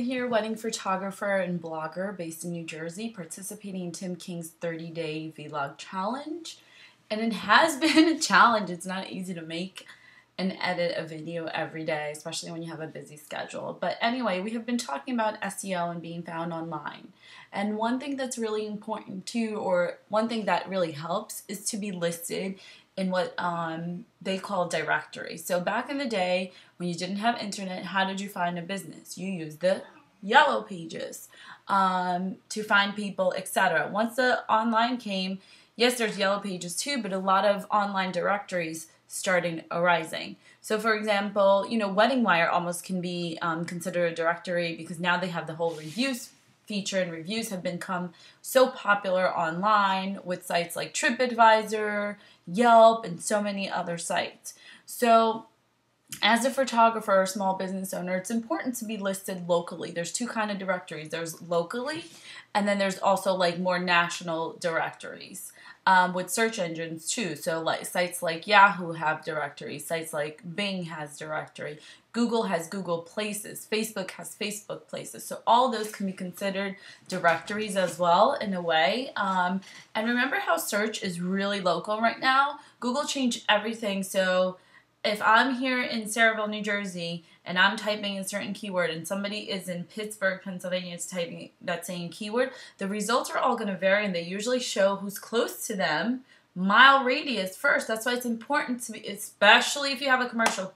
here, wedding photographer and blogger based in New Jersey, participating in Tim King's 30-day vlog challenge. And it has been a challenge. It's not easy to make and edit a video every day, especially when you have a busy schedule. But anyway, we have been talking about SEO and being found online. And one thing that's really important too, or one thing that really helps, is to be listed in what they call directories. So back in the day, when you didn't have internet, how did you find a business? You used the yellow pages to find people, etc. Once the online came, yes, there's yellow pages too, but a lot of online directories started arising. So for example, Wedding Wire almost can be considered a directory because now they have the whole reviews feature, and reviews have become so popular online with sites like TripAdvisor, Yelp, and so many other sites. So as a photographer or small business owner, it's important to be listed locally. There's two kinds of directories. There's locally, and then there's also like more national directories with search engines too. So like sites like Yahoo have directories. Sites like Bing has directory. Google has Google Places. Facebook has Facebook Places. So all those can be considered directories as well in a way. And remember how search is really local right now? Google changed everything. So if I'm here in Saraville, New Jersey, and I'm typing a certain keyword, and somebody is in Pittsburgh, Pennsylvania, is typing that same keyword, the results are all going to vary, and they usually show who's close to them, mile radius first. That's why it's important to be, especially if you have a commercial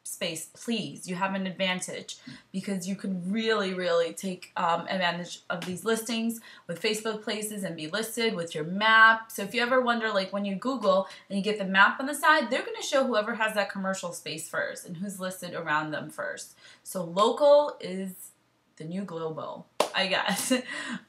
space, please, you have an advantage because you can really, really take advantage of these listings with Facebook Places and be listed with your map. So if you ever wonder, like when you Google and you get the map on the side, they're going to show whoever has that commercial space first and who's listed around them first. So local is the new global, I guess. All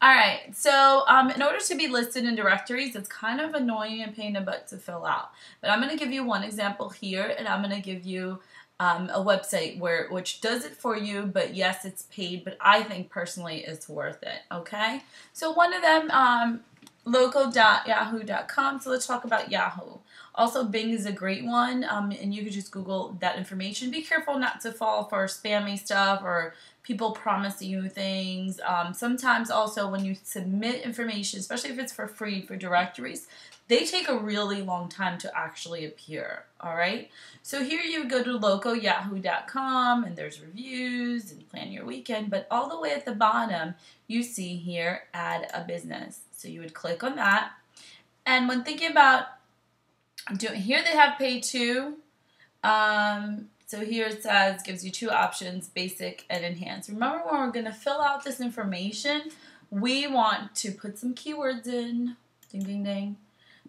right, so in order to be listed in directories, it's kind of annoying and pain in the butt to fill out. But I'm going to give you one example here, and I'm going to give you a website which does it for you, but yes, it's paid, but I think personally it's worth it, okay? So one of them, local.yahoo.com, so let's talk about Yahoo. Also, Bing is a great one, and you could just Google that information. Be careful not to fall for spammy stuff or people promising you things. Sometimes also when you submit information, especially if it's for free for directories, they take a really long time to actually appear, all right? So here you would go to localyahoo.com, and there's reviews and plan your weekend, but all the way at the bottom, you see here, add a business. So you would click on that, and when thinking about doing, here they have pay too. So here it says, gives you two options, basic and enhanced. Remember, when we're gonna fill out this information, we want to put some keywords in, ding, ding, ding.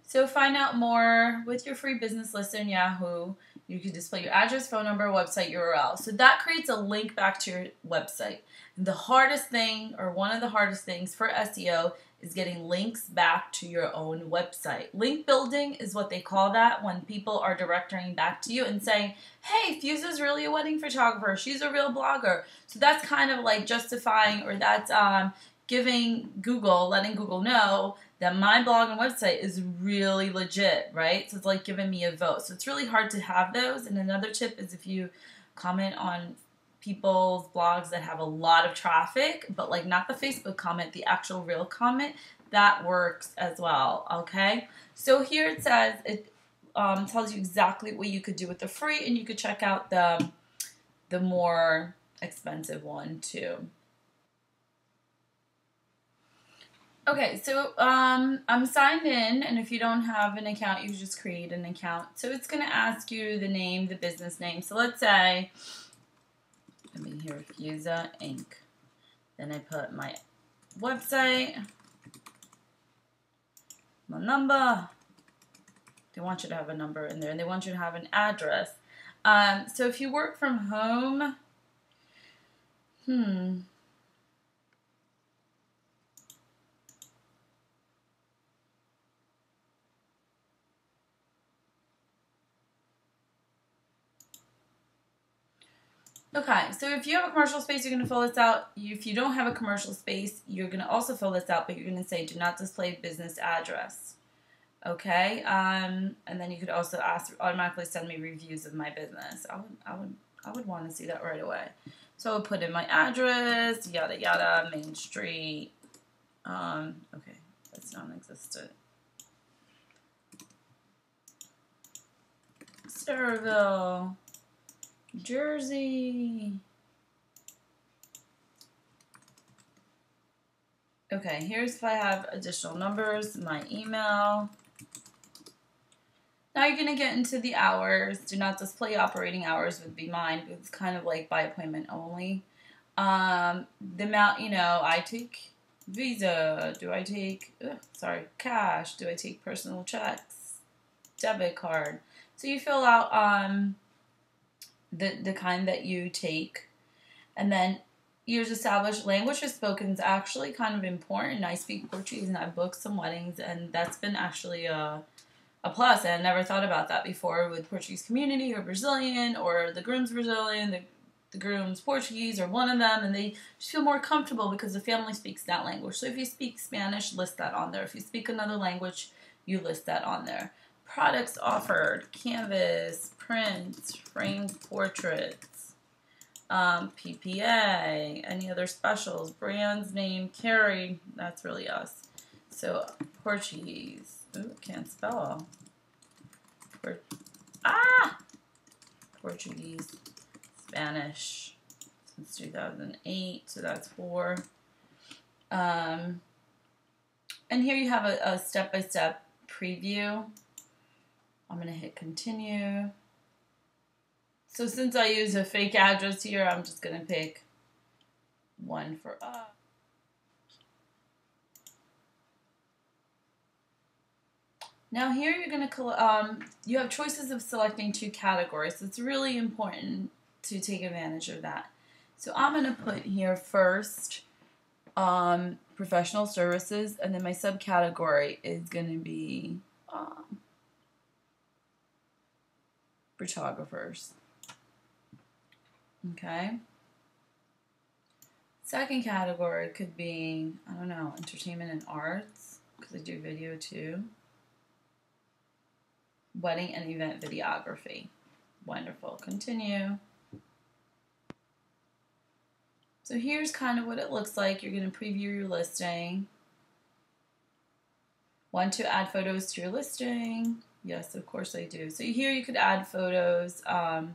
So find out more with your free business list in Yahoo. You can display your address, phone number, website URL. So that creates a link back to your website. And the hardest thing, or one of the hardest things for SEO, is getting links back to your own website. Link building is what they call that, when people are directing back to you and saying, hey, Fusa's really a wedding photographer. She's a real blogger. So that's kind of like justifying, or that's giving Google, letting Google know that my blog and website is really legit, right? So it's like giving me a vote. So it's really hard to have those. And another tip is if you comment on people's blogs that have a lot of traffic, but like not the Facebook comment, the actual real comment, that works as well, okay? So here it says, it tells you exactly what you could do with the free, and you could check out the more expensive one too. Okay, so I'm signed in, and if you don't have an account, you just create an account. So it's going to ask you the name, the business name. So let's say, let me hear Fusa Inc. Then I put my website, my number. They want you to have a number in there, and they want you to have an address. So if you work from home, okay, so if you have a commercial space, you're going to fill this out. If you don't have a commercial space, you're going to also fill this out, but you're going to say, do not display business address. Okay, and then you could also ask, automatically send me reviews of my business. I would want to see that right away. So I'll put in my address, yada yada, Main Street. Okay, that's non-existent. Cedarville, Jersey. Okay, here's if I have additional numbers, my email. Now you're going to get into the hours. Do not display operating hours would be mine. It's kind of like by appointment only. The amount, I take Visa. Do I take, cash? Do I take personal checks? Debit card. So you fill out the kind that you take. And then years established. Language is spoken is actually kind of important. I speak Portuguese and I've booked some weddings, and that's been actually a plus. And I never thought about that before with Portuguese community or Brazilian, or the groom's Brazilian, the groom's Portuguese, or one of them, and they just feel more comfortable because the family speaks that language. So if you speak Spanish, list that on there. If you speak another language, you list that on there. Products offered: canvas, prints, framed portraits, PPA, any other specials, brands name carried. That's really us. So Portuguese. Ooh, can't spell. Portuguese, Spanish since 2008, so that's 4. And here you have a step-by-step preview. I'm going to hit continue. So since I use a fake address here, I'm just going to pick one for us. Now here you're going to, you have choices of selecting 2 categories. So it's really important to take advantage of that. So I'm going to put here first professional services, and then my subcategory is going to be photographers. Okay. Second category could be, I don't know, entertainment and arts, because I do video too. Wedding and event videography. Wonderful. Continue. So here's kind of what it looks like. You're going to preview your listing. Want to add photos to your listing? Yes, of course I do. So here you could add photos, and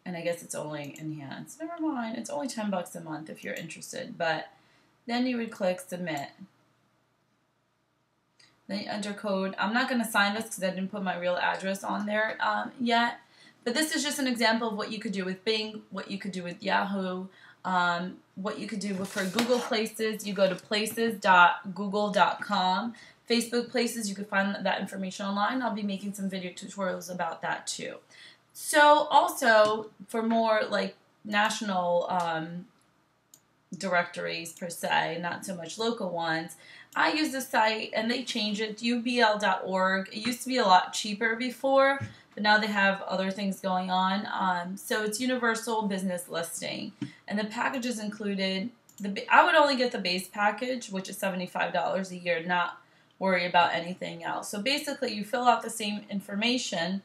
I guess it's only enhanced. Never mind. It's only $10 a month if you're interested. But then you would click submit. Then you enter code. I'm not going to sign this because I didn't put my real address on there yet. But this is just an example of what you could do with Bing, what you could do with Yahoo, what you could do for Google Places. You go to places.google.com. Facebook Places, you could find that information online. I'll be making some video tutorials about that too. So also, for more like national directories per se, not so much local ones, I use the site, and they changed it to ubl.org. It used to be a lot cheaper before, but now they have other things going on. So it's universal business listing, and the packages included. I would only get the base package, which is $75 a year, not worry about anything else. So basically, you fill out the same information,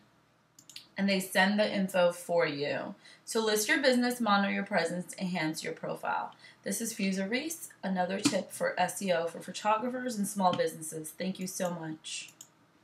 and they send the info for you. So list your business, monitor your presence, enhance your profile. This is Fuser Reese, another tip for SEO for photographers and small businesses. Thank you so much.